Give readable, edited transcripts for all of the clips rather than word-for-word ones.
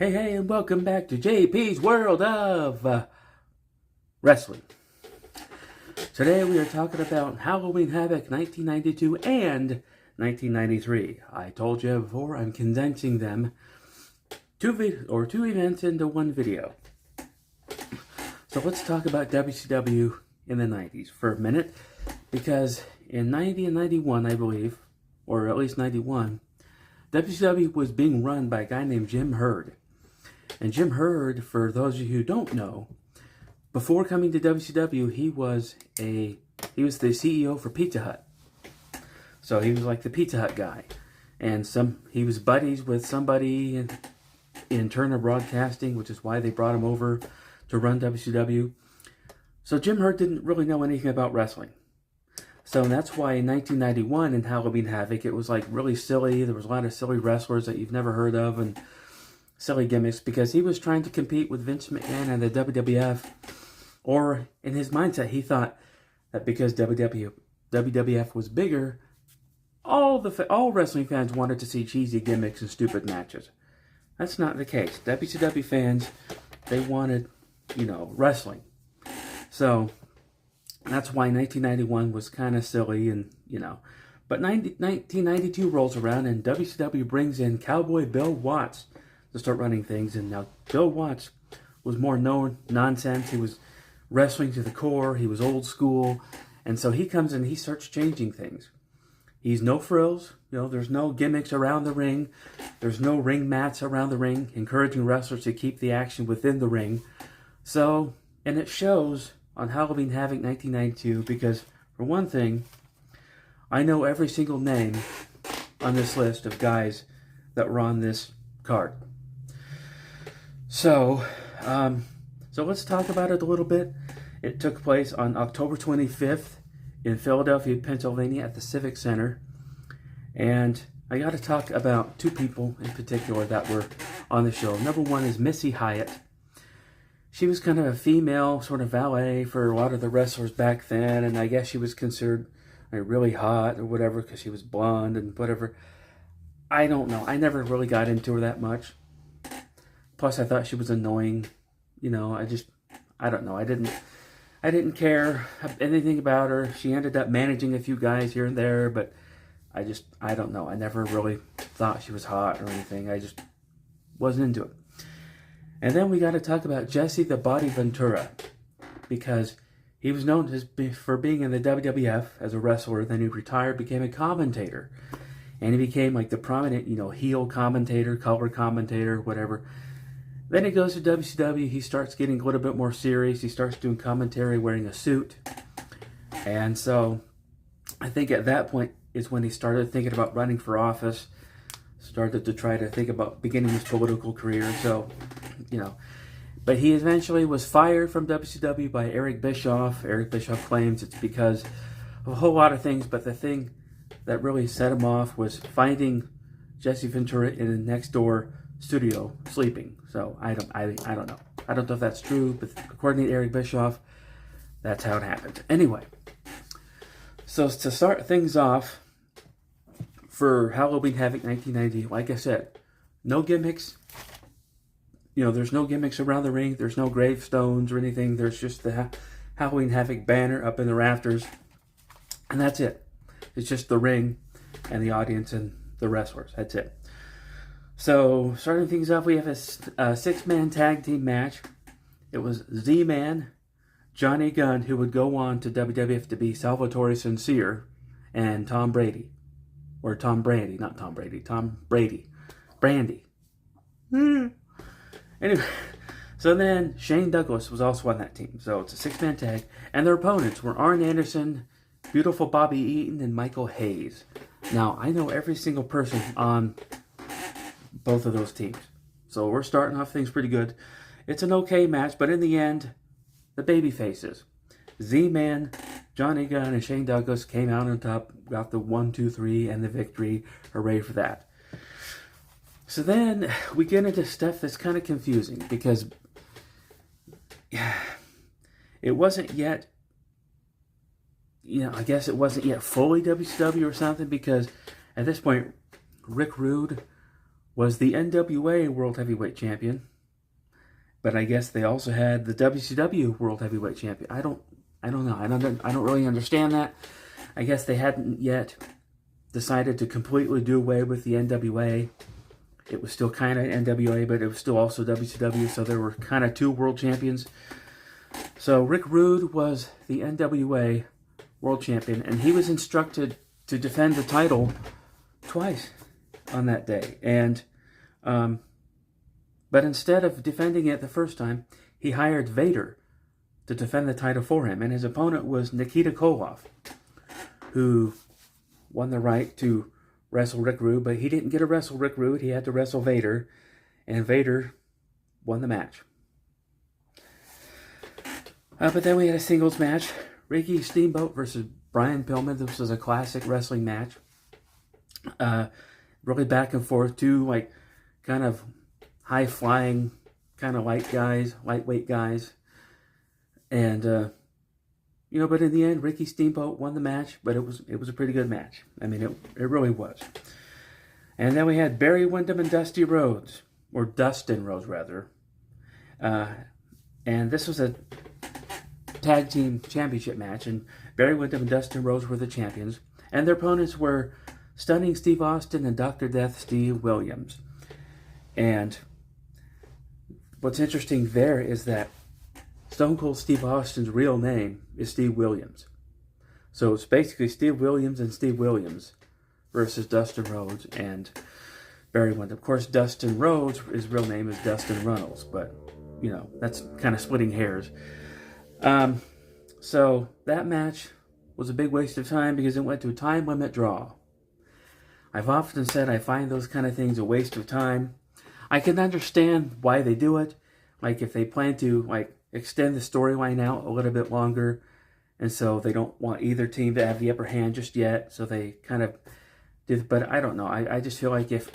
Hey, and welcome back to J.P.'s World of Wrestling. Today we are talking about Halloween Havoc 1992 and 1993. I told you before, I'm condensing them, two events into one video. So let's talk about WCW in the 90s for a minute, because in 90 and 91, I believe, or at least 91, WCW was being run by a guy named Jim Herd. And Jim Herd, for those of you who don't know, before coming to WCW, he was the CEO for Pizza Hut. So he was like the Pizza Hut guy. And he was buddies with somebody in Turner Broadcasting, which is why they brought him over to run WCW. So Jim Herd didn't really know anything about wrestling. So that's why in 1991 in Halloween Havoc, it was like really silly. There was a lot of silly wrestlers that you've never heard of and silly gimmicks, because he was trying to compete with Vince McMahon and the WWF. Or in his mindset, he thought that because WWF was bigger, all wrestling fans wanted to see cheesy gimmicks and stupid matches. That's not the case. WCW fans, they wanted, wrestling. So that's why 1991 was kind of silly, and But 1992 rolls around, and WCW brings in Cowboy Bill Watts to start running things. And now Bill Watts was more nonsense. He was wrestling to the core. He was old school. And so he comes in and he starts changing things. He's no frills. There's no gimmicks around the ring. There's no ring mats around the ring, encouraging wrestlers to keep the action within the ring. So, and it shows on Halloween Havoc 1992, because for one thing, I know every single name on this list of guys that were on this card. So let's talk about it a little bit. It took place on October 25th in Philadelphia, Pennsylvania at the Civic Center. And I got to talk about two people in particular that were on the show. Number one is Missy Hyatt. She was kind of a female sort of valet for a lot of the wrestlers back then. And I guess she was considered really hot or whatever because she was blonde and whatever. I don't know. I never really got into her that much. Plus, I thought she was annoying. I don't know. I didn't care anything about her. She ended up managing a few guys here and there, but I don't know. I never really thought she was hot or anything. I just wasn't into it. And then we got to talk about Jesse the Body Ventura, because he was known for being in the WWF as a wrestler. Then he retired, became a commentator. And he became like the prominent, heel commentator, color commentator, whatever. Then he goes to WCW. He starts getting a little bit more serious. He starts doing commentary wearing a suit. And so I think at that point is when he started thinking about running for office. Started to try to think about beginning his political career. So, But he eventually was fired from WCW by Eric Bischoff. Eric Bischoff claims it's because of a whole lot of things. But the thing that really set him off was finding Jesse Ventura in the next door studio sleeping. So I don't know. I don't know if that's true, but according to Eric Bischoff, that's how it happened. Anyway, so to start things off for Halloween Havoc 1990, like I said, no gimmicks. There's no gimmicks around the ring. There's no gravestones or anything. There's just the Halloween Havoc banner up in the rafters, and that's it. It's just the ring and the audience and the wrestlers. That's it. So, starting things off, we have a six-man tag team match. It was Z-Man, Johnny Gunn, who would go on to WWF to be Salvatore Sincere, and Tom Brady. Or Tom Brandy, not Tom Brady. Tom Brady. Brandy. Anyway, so then Shane Douglas was also on that team. So, it's a six-man tag. And their opponents were Arn Anderson, Beautiful Bobby Eaton, and Michael Hayes. Now, I know every single person on both of those teams. So we're starting off things pretty good. It's an okay match, but in the end, the baby faces, Z-Man, Johnny Gunn, and Shane Douglas came out on top, got the 1, 2, 3, and the victory. Hooray for that. So then we get into stuff that's kind of confusing, because it wasn't yet, I guess it wasn't yet fully WCW or something, because at this point, Rick Rude was the NWA World Heavyweight Champion. But I guess they also had the WCW World Heavyweight Champion. I don't know. I don't really understand that. I guess they hadn't yet decided to completely do away with the NWA. It was still kind of NWA, but it was still also WCW, so there were kind of two world champions. So Rick Rude was the NWA World Champion, and he was instructed to defend the title twice on that day. And but instead of defending it the first time, he hired Vader to defend the title for him, and his opponent was Nikita Koloff, who won the right to wrestle Rick Rude, but he didn't get to wrestle Rick Rude. He had to wrestle Vader, and Vader won the match. But then we had a singles match. Ricky Steamboat versus Brian Pillman. This was a classic wrestling match. Really back and forth. Two, like, kind of high-flying, kind of lightweight guys. And, but in the end, Ricky Steamboat won the match, but it was a pretty good match. I mean, it really was. And then we had Barry Windham and Dusty Rhodes, or Dustin Rhodes, rather. And this was a tag team championship match, and Barry Windham and Dustin Rhodes were the champions. And their opponents were Stunning Steve Austin and Dr. Death Steve Williams. And what's interesting there is that Stone Cold Steve Austin's real name is Steve Williams. So it's basically Steve Williams and Steve Williams versus Dustin Rhodes and Barry Windham. Of course, Dustin Rhodes, his real name is Dustin Runnels, but, that's kind of splitting hairs. So that match was a big waste of time because it went to a time limit draw. I've often said I find those kind of things a waste of time. I can understand why they do it. Like if they plan to extend the storyline out a little bit longer, and so they don't want either team to have the upper hand just yet, so they kind of did. But I don't know. I just feel like if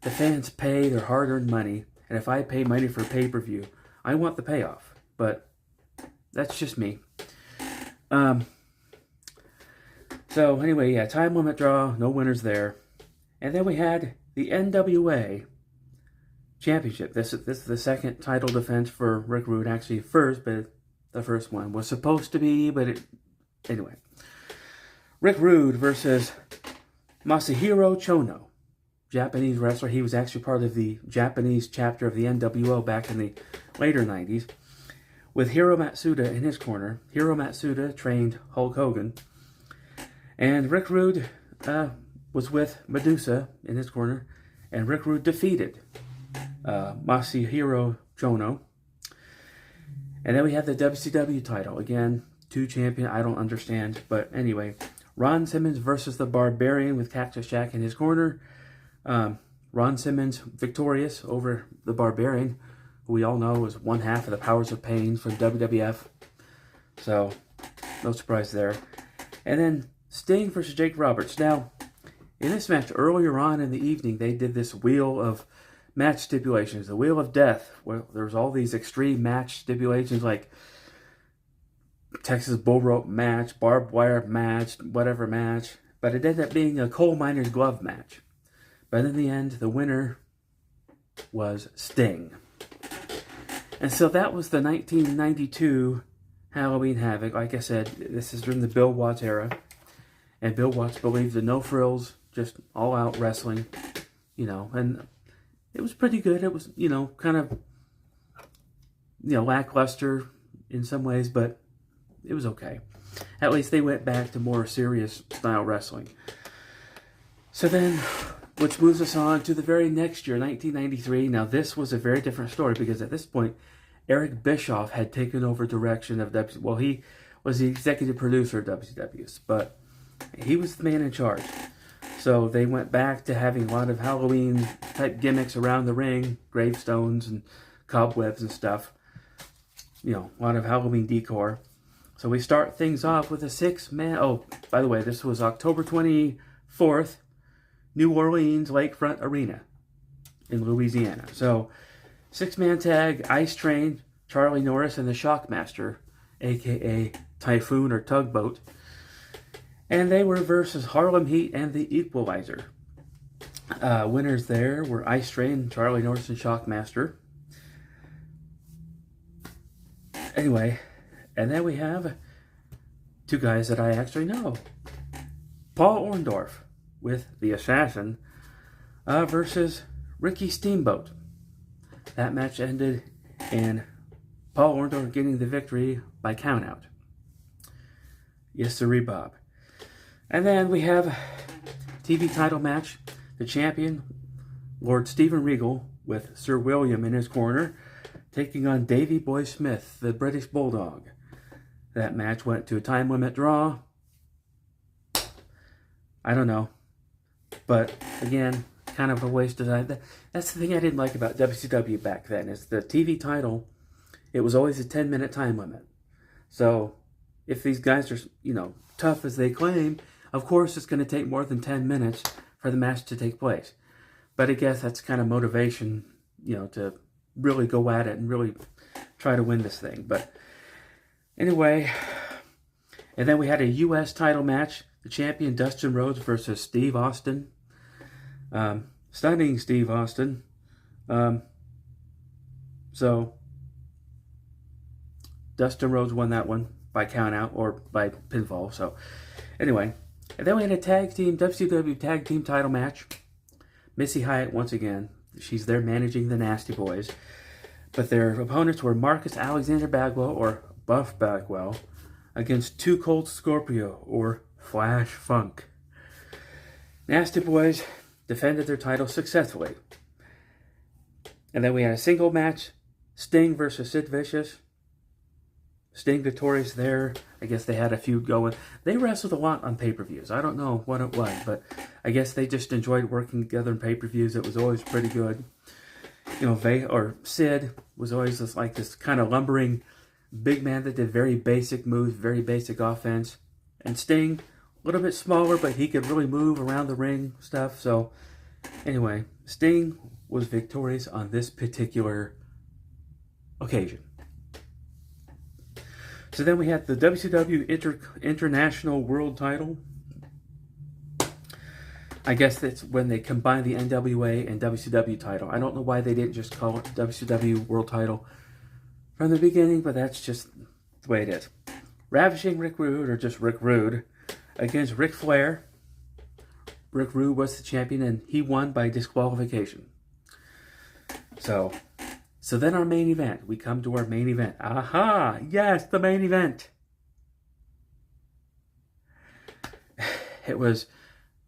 the fans pay their hard-earned money, and if I pay money for pay-per-view, I want the payoff. But that's just me. So anyway, yeah, time limit draw, no winners there. And then we had the NWA Championship. This is the second title defense for Rick Rude. Actually first, but the first one was supposed to be, but anyway. Rick Rude versus Masahiro Chono, Japanese wrestler. He was actually part of the Japanese chapter of the NWO back in the later 90s. With Hiro Matsuda in his corner. Hiro Matsuda trained Hulk Hogan. And Rick Rude was with Medusa in his corner. And Rick Rude defeated Masahiro Chono. And then we have the WCW title. Again, two champion. I don't understand. But anyway, Ron Simmons versus the Barbarian with Cactus Jack in his corner. Ron Simmons victorious over the Barbarian, who we all know is one half of the Powers of Pain from WWF. So, no surprise there. And then Sting versus Jake Roberts. Now, in this match earlier on in the evening, they did this wheel of match stipulations, the Wheel of Death, where there's all these extreme match stipulations like Texas Bull Rope match, barbed wire match, whatever match. But it ended up being a coal miner's glove match. But in the end, the winner was Sting. And so that was the 1992 Halloween Havoc. Like I said, this is during the Bill Watts era. And Bill Watts believed in no frills, just all-out wrestling, and it was pretty good. It was, kind of, lackluster in some ways, but it was okay. At least they went back to more serious style wrestling. So then, which moves us on to the very next year, 1993. Now, this was a very different story because at this point, Eric Bischoff had taken over direction of WCW. Well, he was the executive producer of WCW, but he was the man in charge. So they went back to having a lot of Halloween-type gimmicks around the ring, gravestones and cobwebs and stuff. A lot of Halloween decor. So we start things off with a 6-man... Oh, by the way, this was October 24th, New Orleans Lakefront Arena in Louisiana. So, 6-man tag, Ice Train, Charlie Norris, and the Shockmaster, a.k.a. Typhoon or Tugboat. And they were versus Harlem Heat and the Equalizer. Winners there were Ice Train, Charlie Norris, and Shockmaster. Anyway, and then we have two guys that I actually know. Paul Orndorff with The Assassin versus Ricky Steamboat. That match ended in Paul Orndorff getting the victory by countout. Yes, sirree, Bob. And then we have TV title match. The champion, Lord Steven Regal, with Sir William in his corner, taking on Davey Boy Smith, the British Bulldog. That match went to a time limit draw. I don't know. But, again, kind of a waste of time. That's the thing I didn't like about WCW back then, is the TV title, it was always a 10-minute time limit. So, if these guys are, tough as they claim, of course it's going to take more than 10 minutes for the match to take place. But I guess that's kind of motivation, to really go at it and really try to win this thing. But anyway, and then we had a U.S. title match. The champion, Dustin Rhodes, versus Steve Austin. Stunning Steve Austin. So, Dustin Rhodes won that one by countout or by pinfall. So, anyway. And then we had a WCW tag team title match. Missy Hyatt, once again, she's there managing the Nasty Boys. But their opponents were Marcus Alexander Bagwell, or Buff Bagwell, against Too Cold Scorpio, or Flash Funk. Nasty Boys defended their title successfully. And then we had a single match, Sting versus Sid Vicious. Sting victorious there. I guess they had a feud going. They wrestled a lot on pay-per-views. I don't know what it was, but I guess they just enjoyed working together in pay-per-views. It was always pretty good. Sid was always this kind of lumbering big man that did very basic moves, very basic offense. And Sting, a little bit smaller, but he could really move around the ring stuff. So, anyway, Sting was victorious on this particular occasion. So then we had the WCW International World Title. I guess that's when they combined the NWA and WCW title. I don't know why they didn't just call it WCW World Title from the beginning, but that's just the way it is. Ravishing Rick Rude, or just Rick Rude, against Ric Flair. Rick Rude was the champion, and he won by disqualification. So then our main event. We come to our main event. Aha! Yes, the main event. It was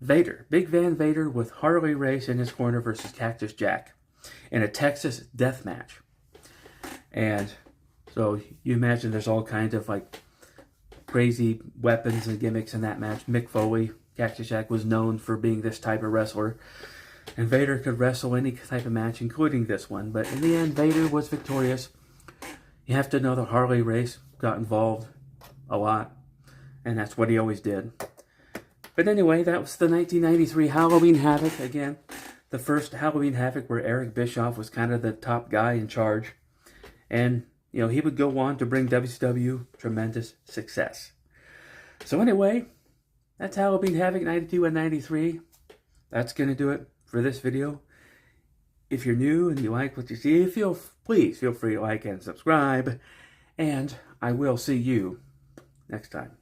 Vader, Big Van Vader with Harley Race in his corner versus Cactus Jack in a Texas death match. And so you imagine there's all kinds of crazy weapons and gimmicks in that match. Mick Foley, Cactus Jack, was known for being this type of wrestler. And Vader could wrestle any type of match, including this one. But in the end, Vader was victorious. You have to know that Harley Race got involved a lot. And that's what he always did. But anyway, that was the 1993 Halloween Havoc. Again, the first Halloween Havoc where Eric Bischoff was kind of the top guy in charge. And, he would go on to bring WCW tremendous success. So anyway, that's Halloween Havoc 92 and 93. That's going to do it for this video. If you're new and you like what you see, please feel free to like and subscribe. And I will see you next time.